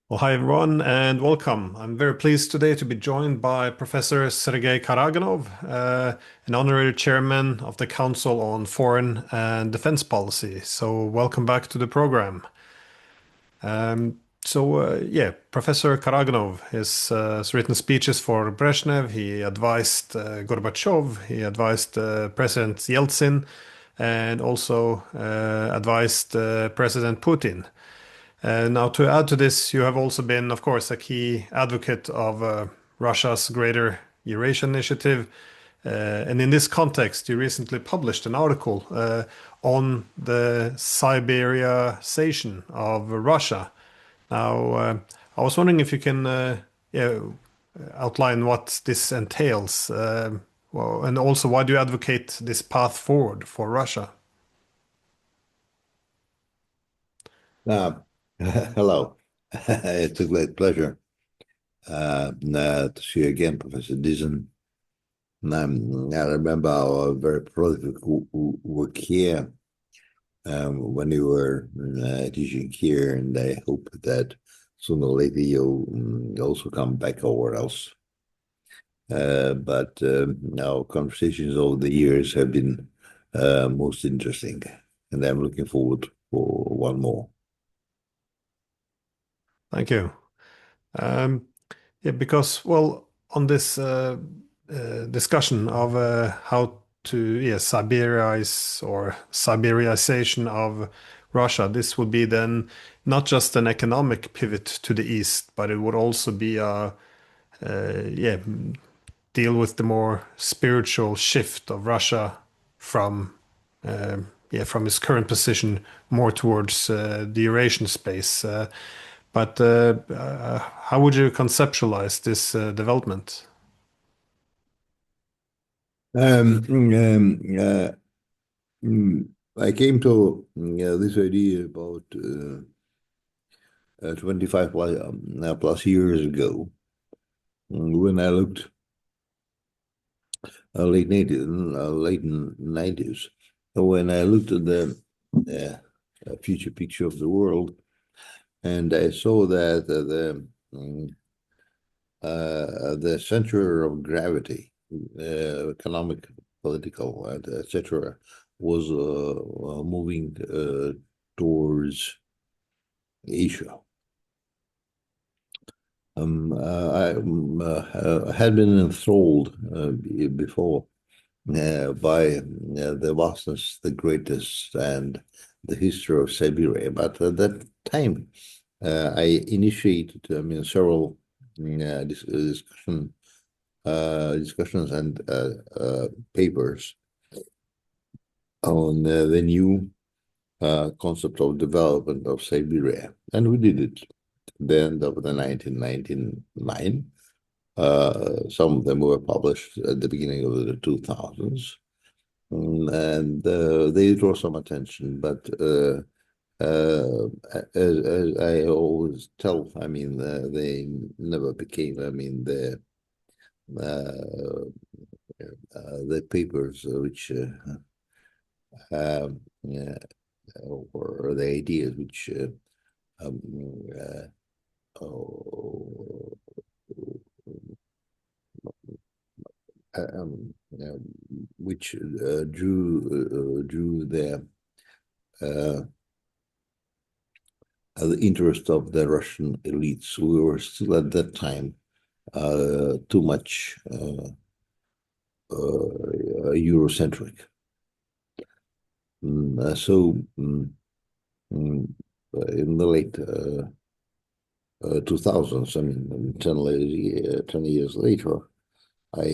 Well, hi everyone, and welcome. I'm very pleased today to be joined by Professor Sergey Karaganov, an honorary chairman of the Council on Foreign and Defense Policy. So, welcome back to the program. Professor Karaganov has written speeches for Brezhnev. He advised Gorbachev. He advised President Yeltsin, and also advised President Putin. Now, to add to this, you have also been, of course, a key advocate of Russia's Greater Eurasian Initiative. And in this context, you recently published an article on the Siberiaization of Russia. Now, I was wondering if you can yeah, outline what this entails, and also why do you advocate this path forward for Russia? Uh, Hello. It's a great pleasure to see you again, Professor Diesen. I remember our very prolific work here when you were teaching here, and I hope that sooner or later you'll also come back over else. But our conversations over the years have been most interesting, and I'm looking forward for one more. Thank you. Yeah, because, well, on this discussion of how to Siberiaize or Siberiaization of Russia, this would be then not just an economic pivot to the east, but it would also be a deal with the more spiritual shift of Russia from from its current position more towards the Eurasian space. But how would you conceptualize this development? Um, um, uh, I came to this idea about 25 plus years ago when I looked late 90s, when I looked at the future picture of the world, and I saw that the center of gravity, economic, political, and etc., was moving towards Asia. I had been enthralled before by the vastness, the greatness, and the history of Siberia. But at that time, I initiated, several discussions and papers on the new concept of development of Siberia, and we did it at the end of the 1999. Some of them were published at the beginning of the 2000s, and they draw some attention. But as I always tell, they never became, the papers which or the ideas which um, oh, which drew the interest of the Russian elites. We were still at that time too much Eurocentric. In the late 2000s, 10 years later, I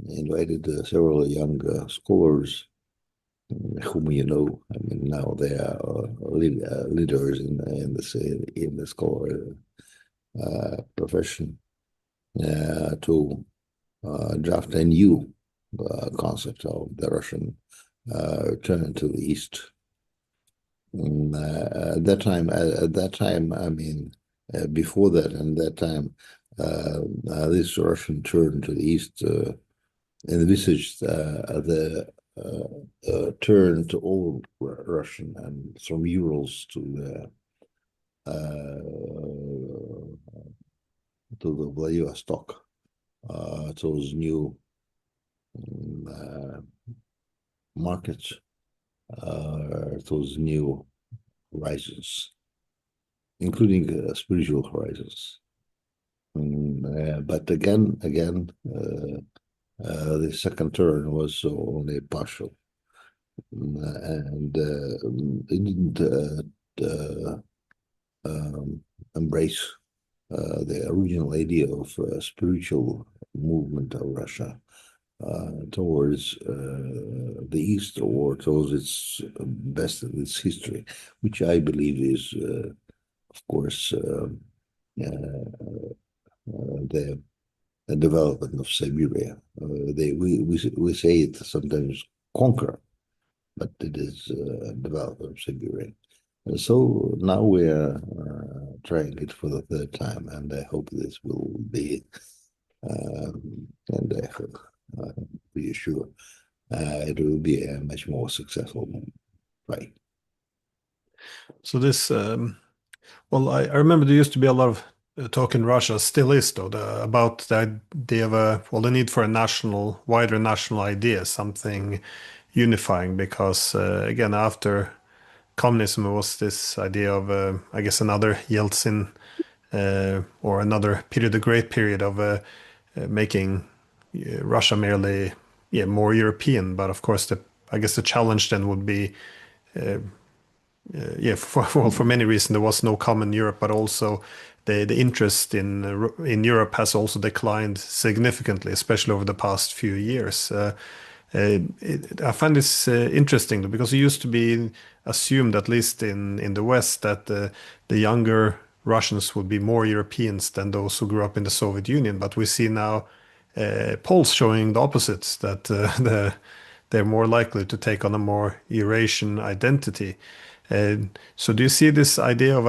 invited several young scholars whom you know. Now they are leaders in the scholar profession to draft a new concept of the Russian return to the East. At that time, before that, and that time, this Russian turn to the East envisaged the turn to all Russian, and from Urals to to the Vladivostok, those new markets, those new horizons, including spiritual horizons. But again, the second turn was only partial, and it didn't embrace the original idea of spiritual movement of Russia towards the East or towards its best of its history, which I believe is, of course, the development of Siberia. We say it sometimes conquer, but it is development of Siberia. And so now we're trying it for the third time, and I hope this will be, and I hope, pretty sure, it will be a much more successful try. So this, well, I remember there used to be a lot of talk in Russia, still is though, about the idea of well, the need for a national, wider national idea, something unifying, because again, after communism was this idea of, I guess, another Yeltsin or another period, a great period of making Russia merely, yeah, more European. But of course, I guess the challenge then would be, yeah, for many reasons there was no common Europe, but also the interest in Europe has also declined significantly, especially over the past few years. I find this interesting because it used to be assumed, at least in the West, that the younger Russians would be more Europeans than those who grew up in the Soviet Union. But we see now polls showing the opposite, that they're more likely to take on a more Eurasian identity. So do you see this idea of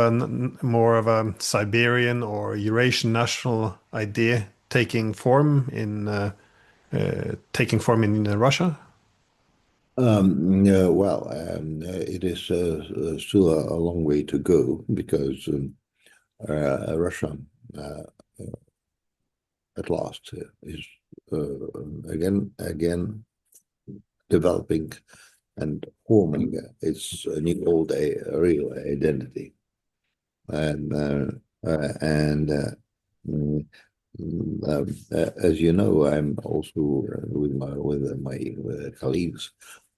more of a Siberian or Eurasian national idea taking form in Russia? Well, it is still a long way to go because Russia, uh, at last, is again developing and forming its new old real identity, and mm, as you know, I'm also with colleagues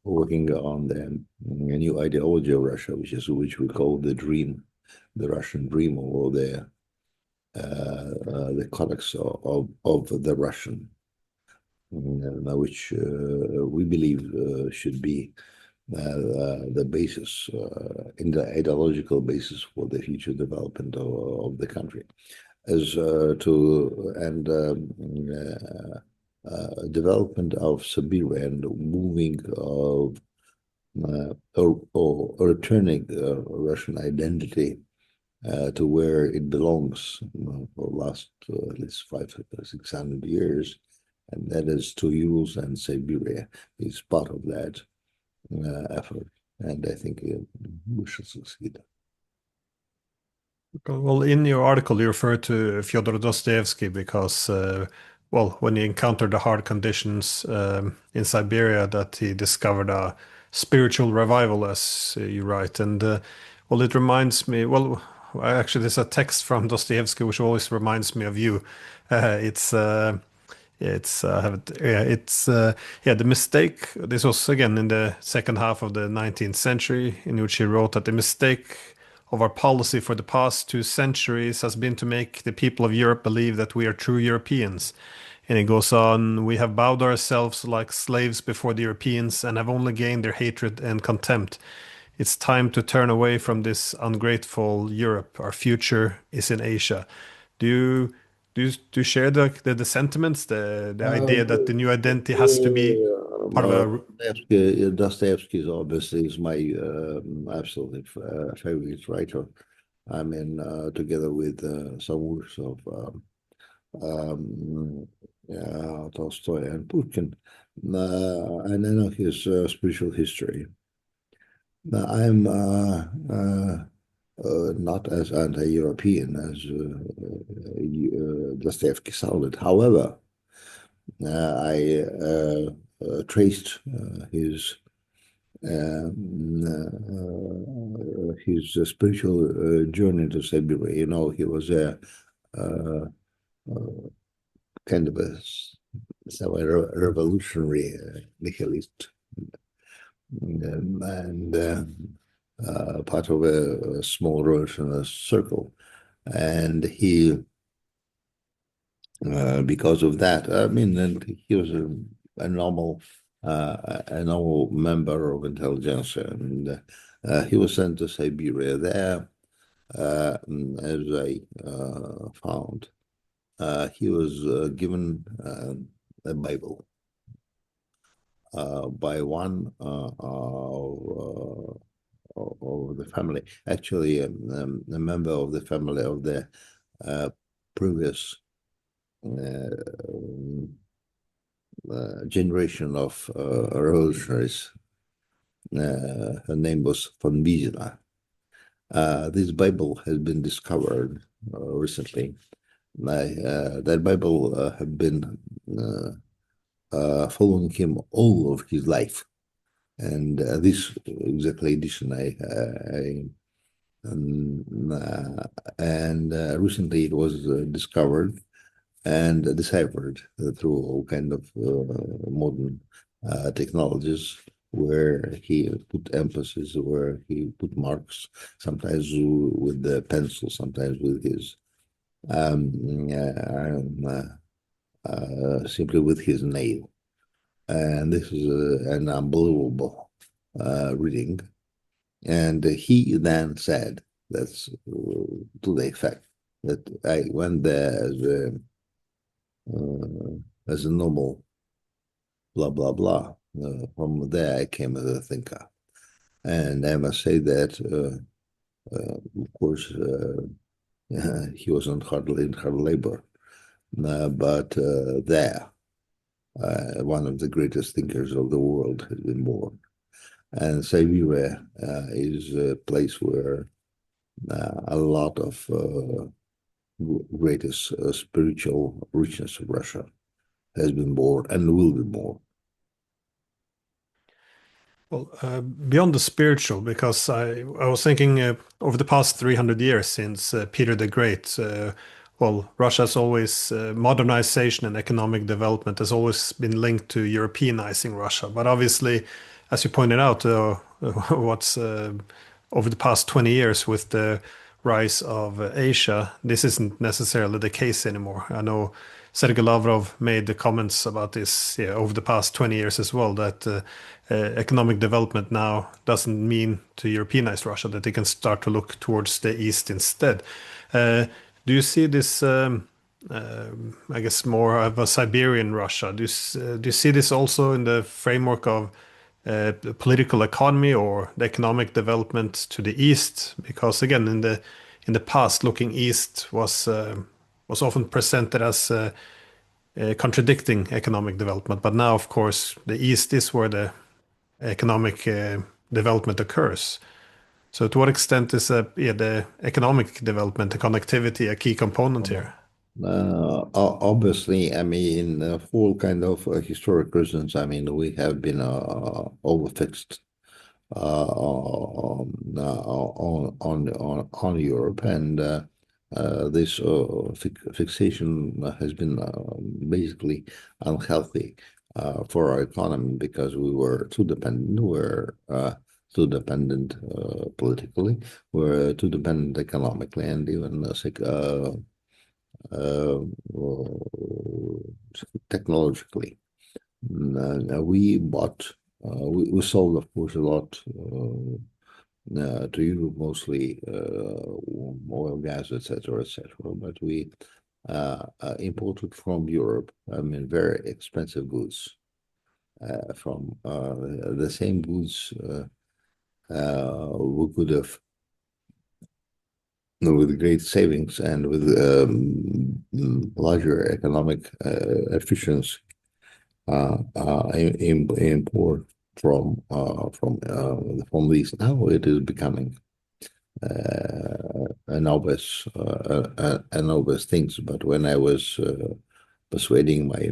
working on the new ideology of Russia, which we call the dream, the Russian dream, or the codex of the Russian, which we believe should be the basis, in the ideological basis for the future development of the country, as to and development of Siberia and moving of or returning Russian identity to where it belongs for the last at least 500-600 years, and that is to use, and Siberia is part of that effort, and I think we should succeed. Well, in your article, you refer to Fyodor Dostoevsky because, well, when he encountered the hard conditions in Siberia, that he discovered a spiritual revival, as you write. And, well, it reminds me, well, actually, there's a text from Dostoevsky which always reminds me of you. It's yeah, the mistake. This was again in the second half of the 19th century, in which he wrote that the mistake of our policy for the past 2 centuries has been to make the people of Europe believe that we are true Europeans. And he goes on, we have bowed ourselves like slaves before the Europeans and have only gained their hatred and contempt. It's time to turn away from this ungrateful Europe. Our future is in Asia. Do you do you share the sentiments, the idea that the new identity has to be part of a Dostoevsky is obviously is my absolute favorite writer. I mean, together with some works of Tolstoy and Putin, and I know his spiritual history. I'm not as anti-European as Dostoevsky sounded. However, I traced his spiritual journey to Siberia. You know, he was a uh, kind of a semi-revolutionary nihilist, and part of a small revolutionist circle. And he, because of that, I mean, and he was a normal, a normal member of intelligentsia, and he was sent to Siberia. There, as I found, he was given a Bible by one of the family, actually a member of the family of the previous generation of revolutionaries. Her name was von Wiesner. This Bible has been discovered recently. That Bible had been following him all of his life. And this exactly edition and recently it was discovered and deciphered through all kind of modern technologies, where he put emphasis, where he put marks, sometimes with the pencil, sometimes with his simply with his nail. And this is an unbelievable reading. And he then said, that's to the effect that I went there as a normal blah, blah, blah. From there, I came as a thinker. And I must say that, of course, he wasn't hardly in hard labor, but there, one of the greatest thinkers of the world has been born. And Siberia is a place where a lot of greatest spiritual richness of Russia has been born and will be born. Well, beyond the spiritual, because I was thinking over the past 300 years since Peter the Great, well, Russia's always modernization and economic development has always been linked to Europeanizing Russia. But obviously, as you pointed out, what's over the past 20 years with the rise of Asia, this isn't necessarily the case anymore. I know Sergey Lavrov made the comments about this, yeah, over the past 20 years as well, that economic development now doesn't mean to Europeanize Russia, that they can start to look towards the East instead. Do you see this, I guess, more of a Siberian Russia? Do you see this also in the framework of the political economy or the economic development to the East? Because again, in the past, looking east was often presented as contradicting economic development. But now, of course, the East is where the economic development occurs. So, to what extent is the economic development, the connectivity, a key component here? Obviously, I mean, for all kind of historic reasons, I mean, we have been overfixed on Europe, and this fixation has been basically unhealthy for our economy, because we were too dependent. We're too dependent politically. We're too dependent economically, and even uh, technologically. We bought, we sold, of course, a lot to Europe, mostly oil, gas, etc., etc. But we imported from Europe, I mean, very expensive goods. From the same goods we could have, with great savings and with larger economic efficiency, import from these. Now it is becoming and obvious things. But when I was persuading my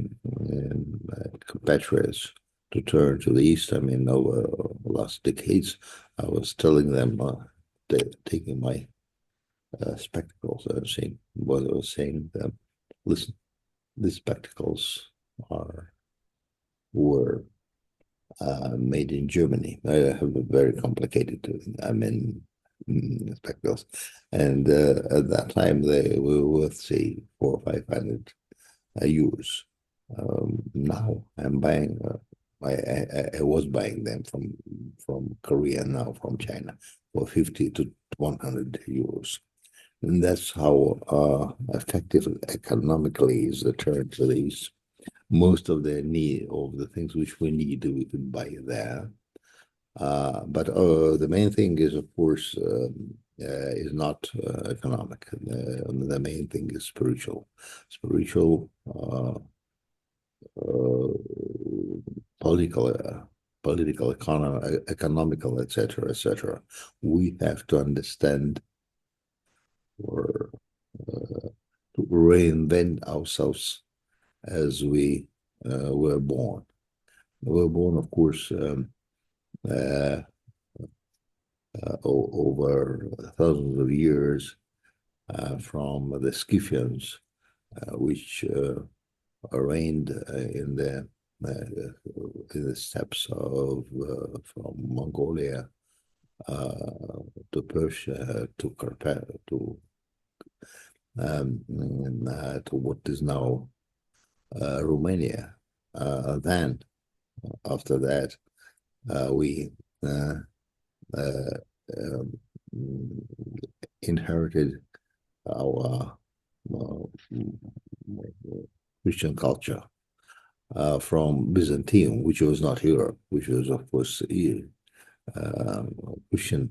compatriots to turn to the east, I mean, over the last decades, I was telling them, taking my spectacles, and saying what I was saying. Listen, these spectacles were made in Germany. I have a very complicated, I mean, spectacles, and at that time they were worth, say, 400 or 500 euros. Now I'm buying. I was buying them from Korea, now from China, for 50 to 100 euros. And that's how effective economically is the turn to the east. Most of the things which we need, we could buy there. But the main thing is, of course, is not economic. The main thing is spiritual, political, economical, etc., etc. We have to understand or to reinvent ourselves as we were born. We were born, of course, over thousands of years from the Scythians, which reigned in the steppes of from Mongolia to Persia to to what is now Romania. Then, after that, we inherited our Christian culture from Byzantium, which was not Europe, which was, of course, Christian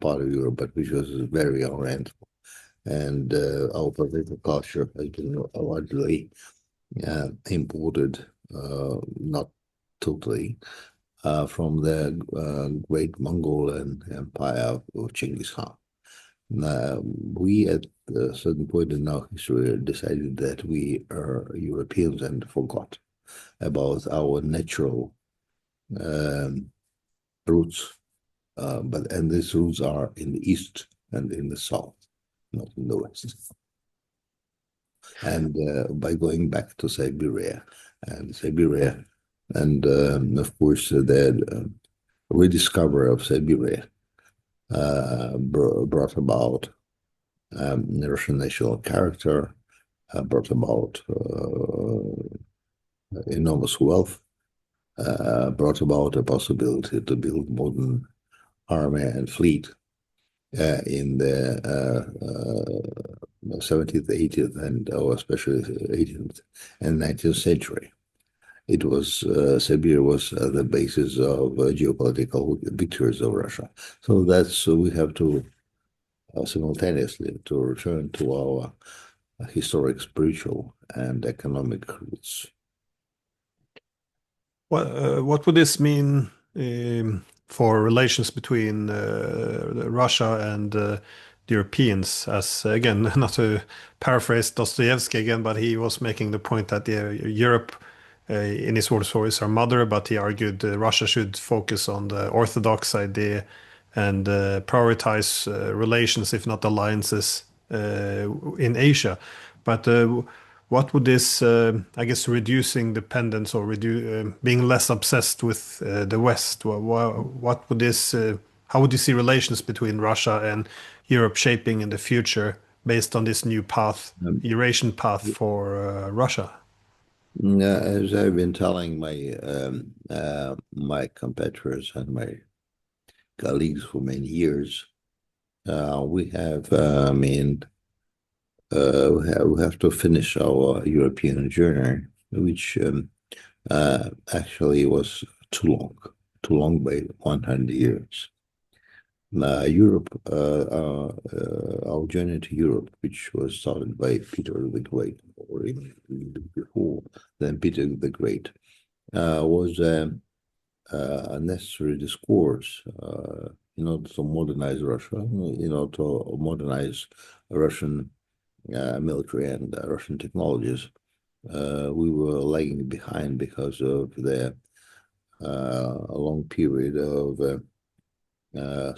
part of Europe, but which was very Oriental. And our political culture has been largely imported, not totally, from the great Mongolian empire of Genghis Khan. We, at a certain point in our history, decided that we are Europeans and forgot about our natural roots. And these roots are in the east and in the south, not in the west. And by going back to Siberia, and of course, the rediscovery of Siberia brought about Russian national character, brought about enormous wealth, brought about a possibility to build modern army and fleet in the 17th, 18th, and especially 18th and 19th century. It was Siberia was the basis of geopolitical victories of Russia. So that's we have to simultaneously to return to our historic, spiritual, and economic roots. What would this mean for relations between Russia and the Europeans? As again, not to paraphrase Dostoevsky again, but he was making the point that Europe, in his words, is our mother, but he argued Russia should focus on the Orthodox idea and prioritize relations, if not alliances, in Asia. But what would this, I guess, reducing dependence or being less obsessed with the West? What would this? How would you see relations between Russia and Europe shaping in the future based on this new path, Eurasian path for Russia? As I've been telling my competitors and my colleagues for many years, we have, I mean, we have to finish our European journey, which actually was too long by 100 years. Europe, our journey to Europe, which was started by Peter the Great, or even before then Peter the Great, was a necessary discourse in order to modernize Russia, to modernize Russian military and Russian technologies. We were lagging behind because of the a long period of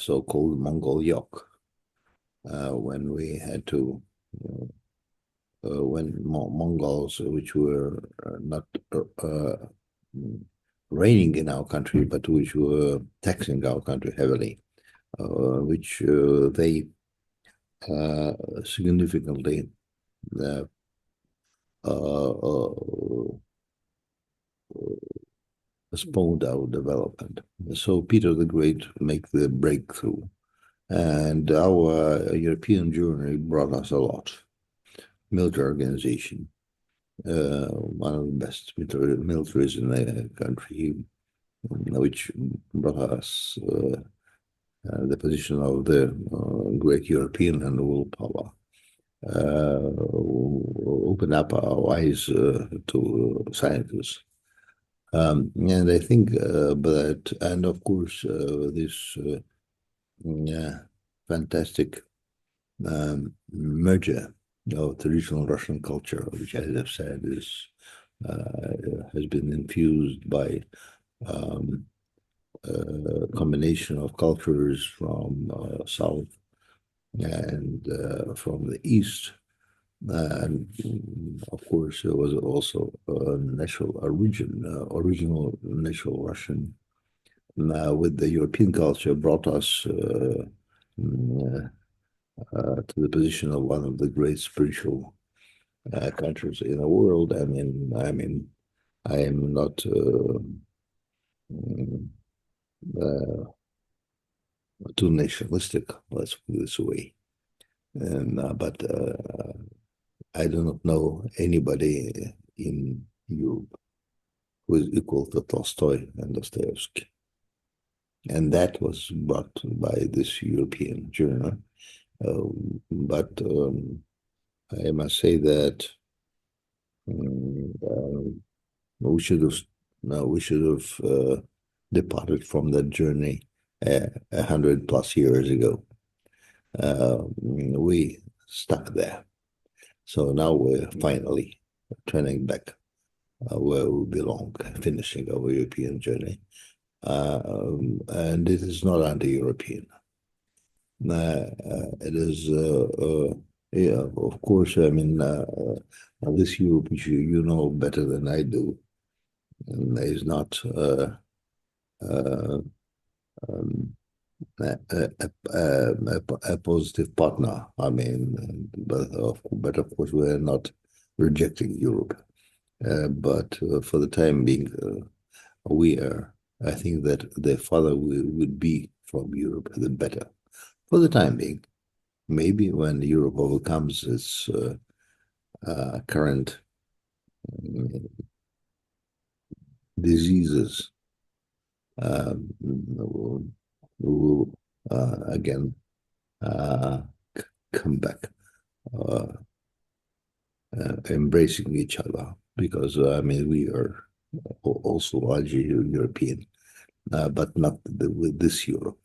so-called Mongol yoke, when we had to, when Mongols, which were not reigning in our country, but which were taxing our country heavily, which they significantly uh, uh, postponed our development. So Peter the Great made the breakthrough, and our European journey brought us a lot. Military organization, one of the best militaries in the country, which brought us the position of the great European and world power. Open up our eyes to scientists. And I think that, and of course, this fantastic merger of traditional Russian culture, which, as I've said, has been infused by a combination of cultures from South and from the East. And of course, there was also a original natural Russian with the European culture brought us to the position of one of the great spiritual countries in the world. I am not too nationalistic, let's put it this way. And but I do not know anybody in Europe who is equal to Tolstoy and Dostoevsky. And that was brought by this European journal. But I must say that we should have departed from that journey 100+ years ago. We stuck there. So now we're finally turning back where we belong, finishing our European journey. And it is not anti-European. It is, yeah, of course, this Europe, which you know better than I do, is not a positive partner. But of course, we're not rejecting Europe. But for the time being, I think that the farther we would be from Europe, the better. For the time being, maybe when Europe overcomes its current diseases, will again come back, embracing each other, because we are also largely European, but not with this Europe.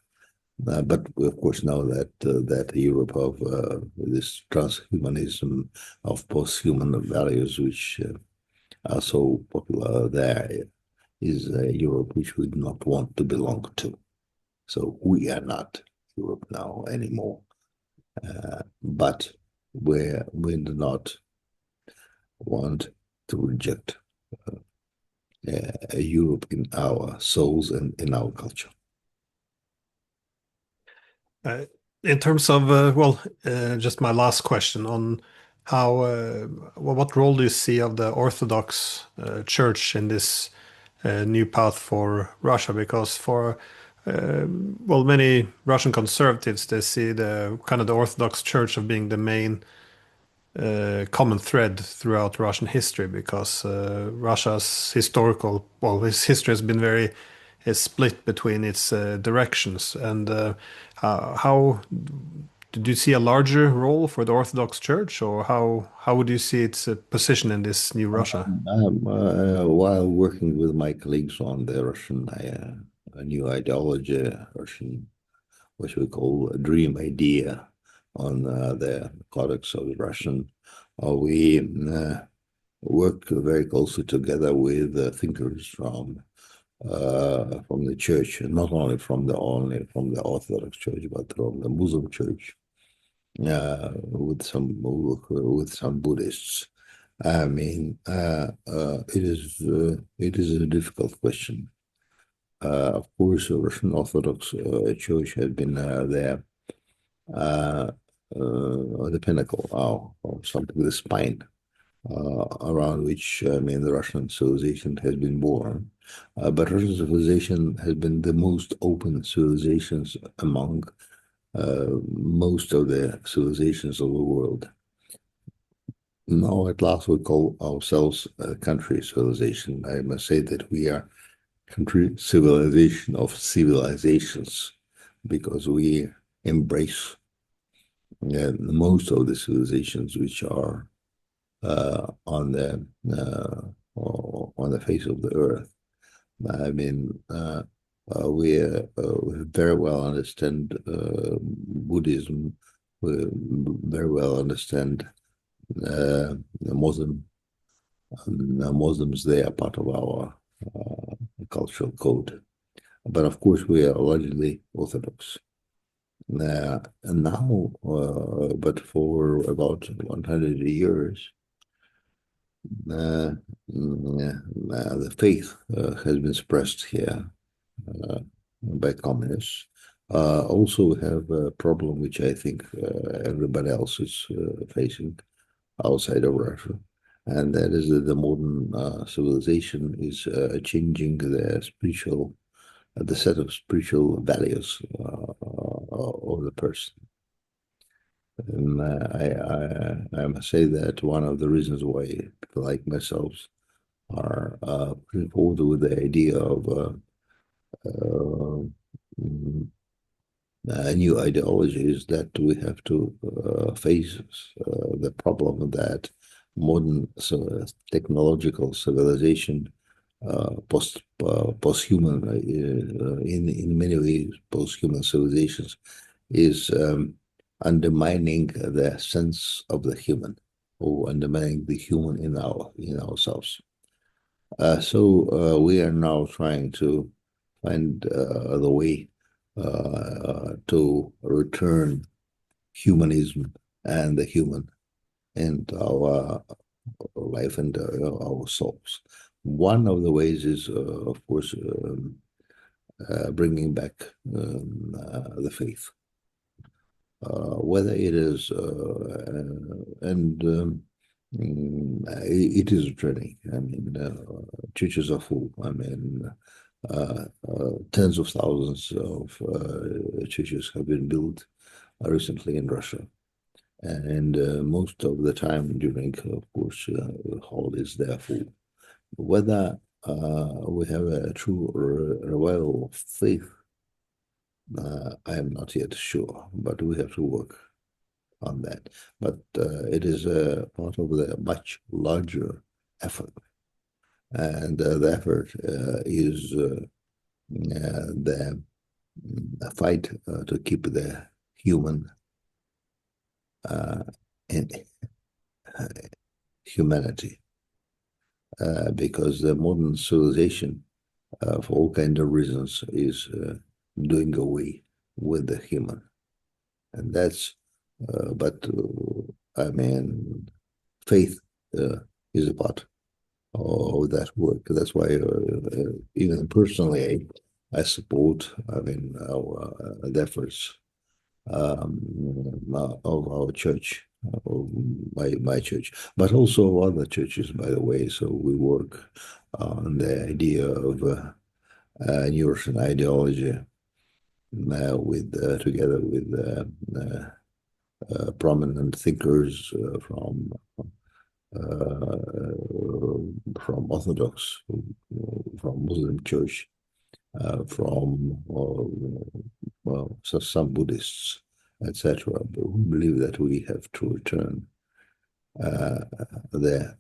But of course, now that Europe of this transhumanism of post-human values, which are so popular there, is a Europe which we do not want to belong to. So we are not Europe now anymore. But we do not want to reject a Europe in our souls and in our culture. In terms of, just my last question on how, what role do you see of the Orthodox Church in this new path for Russia? Because for, many Russian conservatives, they see the kind of the Orthodox Church of being the main common thread throughout Russian history, because Russia's its history has been very split between its directions. And how did you see a larger role for the Orthodox Church, or how would you see its position in this new Russia? While working with my colleagues on the Russian new ideology, Russian what we call a dream idea on the Codex of the Russian. We work very closely together with thinkers from the church, not only from the Orthodox Church, but from the Muslim Church, with some Buddhists. I mean, it is a difficult question. Of course, the Russian Orthodox Church has been there, the pinnacle, or something, the spine around which, I mean, the Russian civilization has been born. But Russian civilization has been the most open civilizations among most of the civilizations of the world. Now, at last, we call ourselves a country civilization. I must say that we are country civilization of civilizations because we embrace most of the civilizations which are on the face of the earth. I mean, we very well understand Buddhism. We very well understand Muslims. They are part of our cultural code. But of course, we are largely Orthodox. And now, but for about 100 years, the faith has been suppressed here by communists. Also, we have a problem which I think everybody else is facing outside of Russia, and that is that the modern civilization is changing the set of spiritual values of the person. And I must say that one of the reasons why people like myself are putting forward with the idea of a new ideology is that we have to face the problem that modern technological civilization, post-human, in many ways, post-human civilizations, is undermining the sense of the human, or undermining the human in ourselves. So we are now trying to find the way to return humanism and the human into our life and our souls. One of the ways is, of course, bringing back the faith. Whether it is, it is returning. I mean, churches are full. I mean, tens of thousands of churches have been built recently in Russia. And most of the time during, of course, holidays, they are full. Whether we have a true revival of faith, I am not yet sure, but we have to work on that. But it is a part of the much larger effort. And the effort is the fight to keep the human in humanity. Because the modern civilization, for all kinds of reasons, is doing away with the human. And that's, I mean, faith is a part of that work. That's why even personally, I support, I mean, the efforts of our church, of my church, but also other churches, by the way. So we work on the idea of Eurasian ideology together with prominent thinkers from Orthodox, from Muslim Church, from some Buddhists, etc. But we believe that we have to return the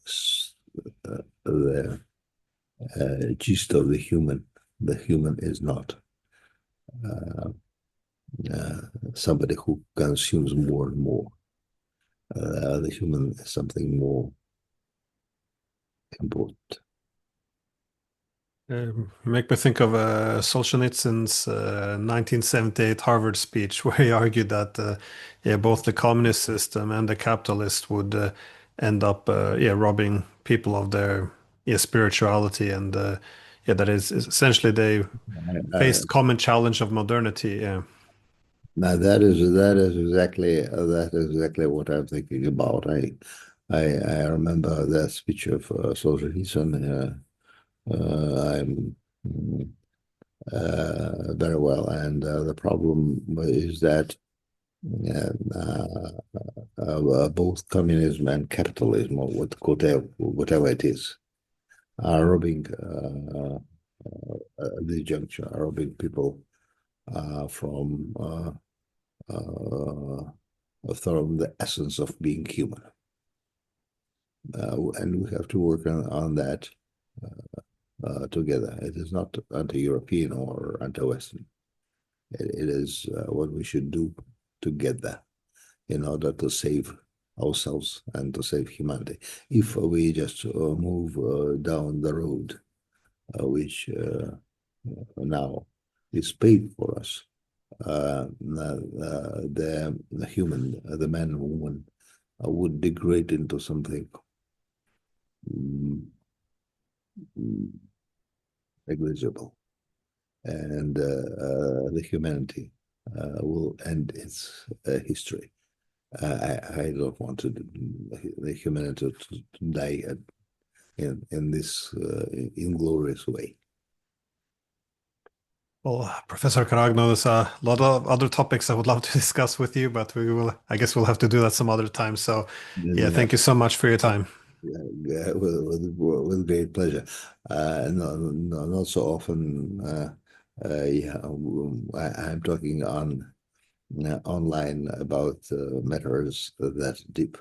gist of the human. The human is not somebody who consumes more and more. The human is something more important. Make me think of Solzhenitsyn's 1978 Harvard speech, where he argued that yeah, both the communist system and the capitalist would end up yeah, robbing people of their yeah, spirituality, and yeah, that is essentially they faced common challenge of modernity. Yeah. Now that is exactly what I'm thinking about. I remember that speech of Solzhenitsyn. I'm very well, and the problem is that both communism and capitalism, or whatever it is, are robbing the juncture, are robbing people from the essence of being human. And we have to work on that together. It is not anti-European or anti-Western. It is what we should do together in order to save ourselves and to save humanity. If we just move down the road, which now is paid for us, the human, the man and woman, would degrade into something negligible, and the humanity will end its history. I don't want the humanity to die in this inglorious way. Well, Professor Karaganov, there's a lot of other topics I would love to discuss with you, but I guess we'll have to do that some other time. So, yeah, Yeah, thank you so much for your time. yeah, with great pleasure. Not so often. Yeah, I'm talking online about matters that deep.